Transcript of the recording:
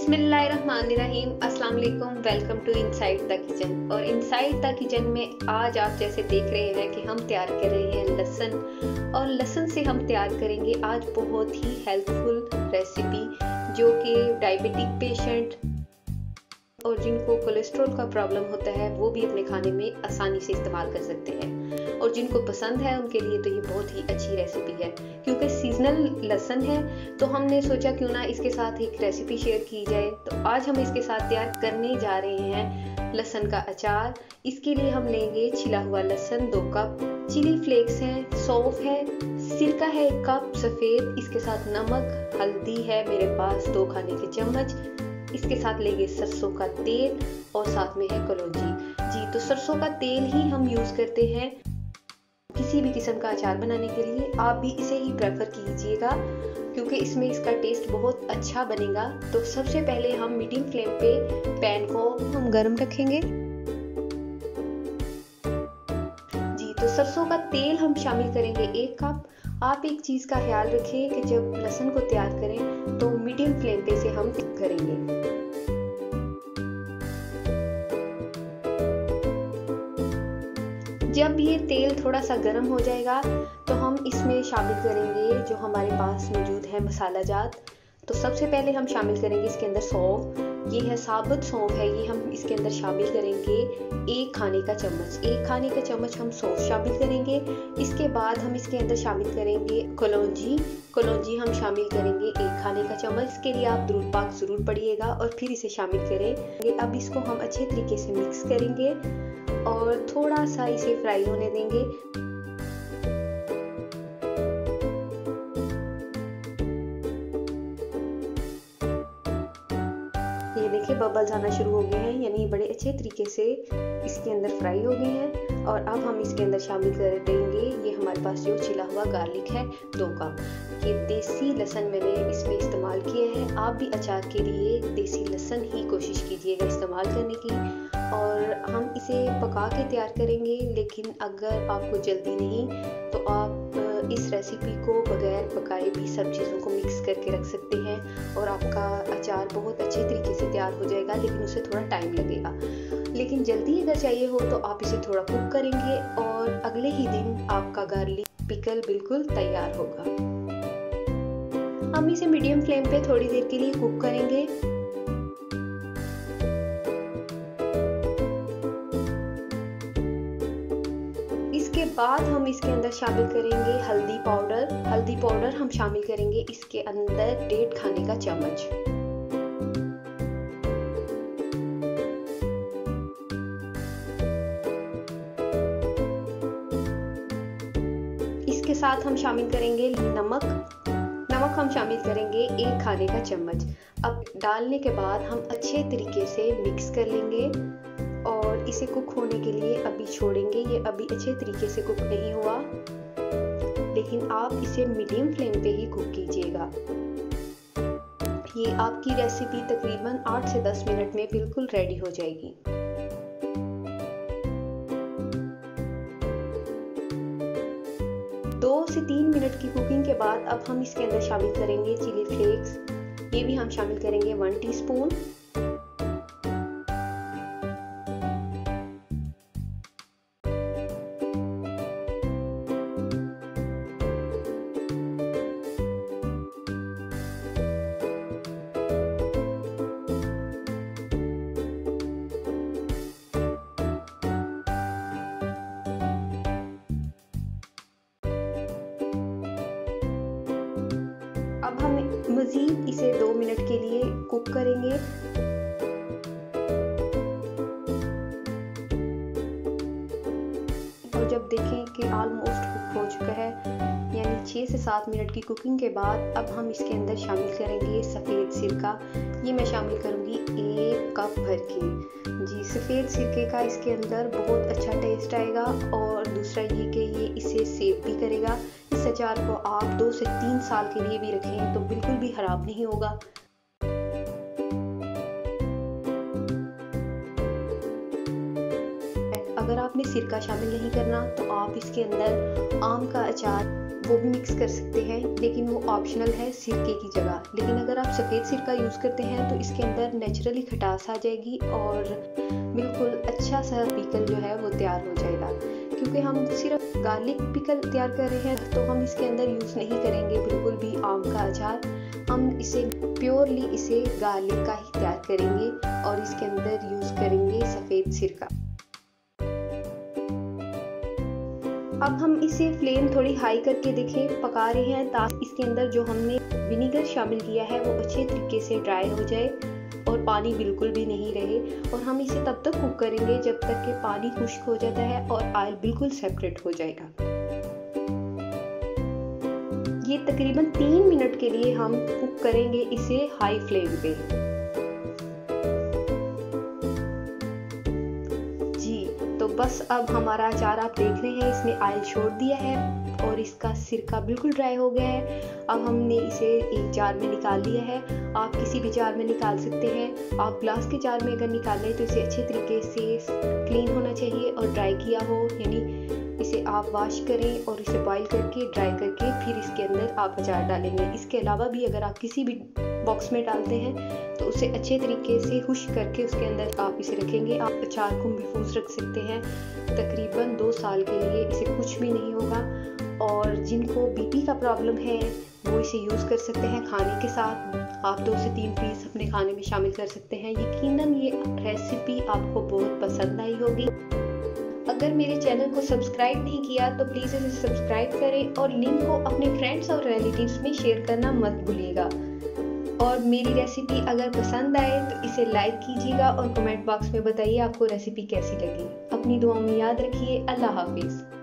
बिस्मिल्लाहिर्रहमानिर्रहीम, अस्सलाम वालेकुम। Welcome to inside the kitchen. और इनसाइड द किचन में आज आप जैसे देख रहे हैं कि हम तैयार कर रहे हैं लहसुन, और लहसुन से हम तैयार करेंगे आज बहुत ही हेल्पफुल रेसिपी जो कि डायबिटिक पेशेंट और जिनको कोलेस्ट्रॉल का प्रॉब्लम होता है वो भी अपने खाने में आसानी से इस्तेमाल कर सकते हैं, और जिनको पसंद है उनके लिए तो ये बहुत ही अच्छी रेसिपी है। क्योंकि सीजनल लहसुन है तो हमने सोचा क्यों ना इसके साथ एक रेसिपी शेयर की जाए। तो आज हम इसके साथ तैयार करने जा रहे हैं लहसुन का अचार। इसके लिए हम लेंगे छिला हुआ लहसुन 2 कप, चिली फ्लेक्स हैं, सौंफ है, सिरका है 1 कप सफ़ेद, इसके साथ नमक, हल्दी है मेरे पास 2 खाने के चम्मच, इसके साथ लेंगे सरसों का तेल और साथ में है कलौंजी। जी, तो सरसों का तेल ही हम यूज़ करते हैं किसी भी किस्म का अचार बनाने के लिए। आप भी इसे ही प्रेफर कीजिएगा क्योंकि इसमें इसका टेस्ट बहुत अच्छा बनेगा। तो सबसे पहले हम मीडियम फ्लेम पे पैन को हम गर्म रखेंगे। जी, तो सरसों का तेल हम शामिल करेंगे 1 कप। आप एक चीज़ का ख्याल रखें कि जब लहसुन को तैयार करें तो मीडियम फ्लेम पे से हम करेंगे। जब ये तेल थोड़ा सा गर्म हो जाएगा तो हम इसमें शामिल करेंगे जो हमारे पास मौजूद है मसाला जात। तो सबसे पहले हम शामिल करेंगे इसके अंदर सौंफ, ये है साबुत सौंफ है, ये हम इसके अंदर शामिल करेंगे 1 खाने का चम्मच। 1 खाने का चम्मच हम सौंफ शामिल करेंगे। इसके बाद हम इसके अंदर शामिल करेंगे कलौंजी हम शामिल करेंगे 1 खाने का चम्मच। इसके लिए आप दुरूद पाक ज़रूर पढ़िएगा और फिर इसे शामिल करेंगे। अब इसको हम अच्छे तरीके से मिक्स करेंगे और थोड़ा सा इसे फ्राई होने देंगे। ये देखिए बबल्स आना शुरू हो गए हैं, यानी बड़े अच्छे तरीके से इसके अंदर फ्राई हो गए हैं। और अब हम इसके अंदर शामिल कर देंगे ये हमारे पास जो छिला हुआ गार्लिक है 2 कप। ये देसी लहसुन मैंने इसमें इस्तेमाल किया है। आप भी अचार के लिए देसी लहसुन ही कोशिश कीजिएगा इस्तेमाल करने की। और हम इसे पका के तैयार करेंगे, लेकिन अगर आपको जल्दी नहीं तो आप इस रेसिपी को बगैर पकाए भी सब चीज़ों को मिक्स करके रख सकते हैं और आपका अचार बहुत अच्छे तरीके से तैयार हो जाएगा, लेकिन उसे थोड़ा टाइम लगेगा। लेकिन जल्दी अगर चाहिए हो तो आप इसे थोड़ा कुक करेंगे और अगले ही दिन आपका गार्लिक पिकल बिल्कुल तैयार होगा। हम इसे मीडियम फ्लेम पे थोड़ी देर के लिए कुक करेंगे। इसके बाद हम इसके अंदर शामिल करेंगे हल्दी पाउडर हम शामिल करेंगे इसके अंदर 1.5 खाने का चम्मच। इसके साथ हम शामिल करेंगे नमक हम शामिल करेंगे 1 खाने का चम्मच। अब डालने के बाद हम अच्छे तरीके से मिक्स कर लेंगे और इसे कुक होने के लिए अभी छोड़ेंगे। ये अभी अच्छे तरीके से कुक नहीं हुआ, लेकिन आप इसे मीडियम फ्लेम पे ही कुक कीजिएगा। ये आपकी रेसिपी तकरीबन 8 से 10 मिनट में बिल्कुल रेडी हो जाएगी। दो से 3 मिनट की कुकिंग के बाद अब हम इसके अंदर शामिल करेंगे चिली फ्लेक्स। ये भी हम शामिल करेंगे 1 टीस्पून। अब हम मज़ीद इसे 2 मिनट के लिए कुक करेंगे। और जब देखें कि ऑलमोस्ट कुक हो चुका है, यानी 6 से 7 मिनट की कुकिंग के बाद अब हम इसके अंदर शामिल करेंगे सफ़ेद सिरका। ये मैं शामिल करूँगी 1 कप भर के। जी, सफ़ेद सिरके का इसके अंदर बहुत अच्छा टेस्ट आएगा। और दूसरा ये कि ये इसे सेव भी करेगा। इस अचार को आप 2 से 3 साल के लिए भी रखें तो बिल्कुल भी ख़राब नहीं होगा। अगर आपने सिरका शामिल नहीं करना तो आप इसके अंदर आम का अचार वो भी मिक्स कर सकते हैं, लेकिन वो ऑप्शनल है सिरके की जगह। लेकिन अगर आप सफ़ेद सिरका यूज़ करते हैं तो इसके अंदर नेचुरली खटास आ जाएगी और बिल्कुल अच्छा सा पिकल जो है वो तैयार हो जाएगा। क्योंकि हम सिर्फ गार्लिक पिकल तैयार कर रहे हैं तो हम इसके अंदर यूज़ नहीं करेंगे बिल्कुल भी आम का अचार। हम इसे प्योरली इसे गार्लिक का ही तैयार करेंगे और इसके अंदर यूज़ करेंगे सफ़ेद सिरका। अब हम इसे फ्लेम थोड़ी हाई करके देखें, पका रहे हैं ताकि इसके अंदर जो हमने विनीगर शामिल किया है वो अच्छे तरीके से ड्राई हो जाए और पानी बिल्कुल भी नहीं रहे। और हम इसे तब तक कुक करेंगे जब तक कि पानी खुश्क हो जाता है और ऑयल बिल्कुल सेपरेट हो जाएगा। ये तकरीबन 3 मिनट के लिए हम कुक करेंगे इसे हाई फ्लेम पे। तो बस अब हमारा अचार आप देख रहे हैं इसने ऑयल छोड़ दिया है और इसका सिरका बिल्कुल ड्राई हो गया है। अब हमने इसे एक जार में निकाल लिया है। आप किसी भी जार में निकाल सकते हैं। आप ग्लास के जार में अगर निकाल लें तो इसे अच्छे तरीके से क्लीन होना चाहिए और ड्राई किया हो, यानी इसे आप वॉश करें और इसे बॉईल करके ड्राई करके फिर इसके अंदर आप अचार डालेंगे। इसके अलावा भी अगर आप किसी भी बॉक्स में डालते हैं तो उसे अच्छे तरीके से खुश्क करके उसके अंदर आप इसे रखेंगे। आप अचार को महफूज रख सकते हैं तकरीबन 2 साल के लिए, इसे कुछ भी नहीं होगा। और जिनको बीपी का प्रॉब्लम है वो इसे यूज़ कर सकते हैं खाने के साथ। आप 2 से 3 पीस अपने खाने में शामिल कर सकते हैं। यकीनन ये रेसिपी आपको बहुत पसंद आई होगी। अगर मेरे चैनल को सब्सक्राइब नहीं किया तो प्लीज़ इसे सब्सक्राइब करें और लिंक को अपने फ्रेंड्स और रिलेटिव्स में शेयर करना मत भूलिएगा। और मेरी रेसिपी अगर पसंद आए तो इसे लाइक कीजिएगा और कमेंट बॉक्स में बताइए आपको रेसिपी कैसी लगी। अपनी दुआओं में याद रखिए। अल्लाह हाफिज़।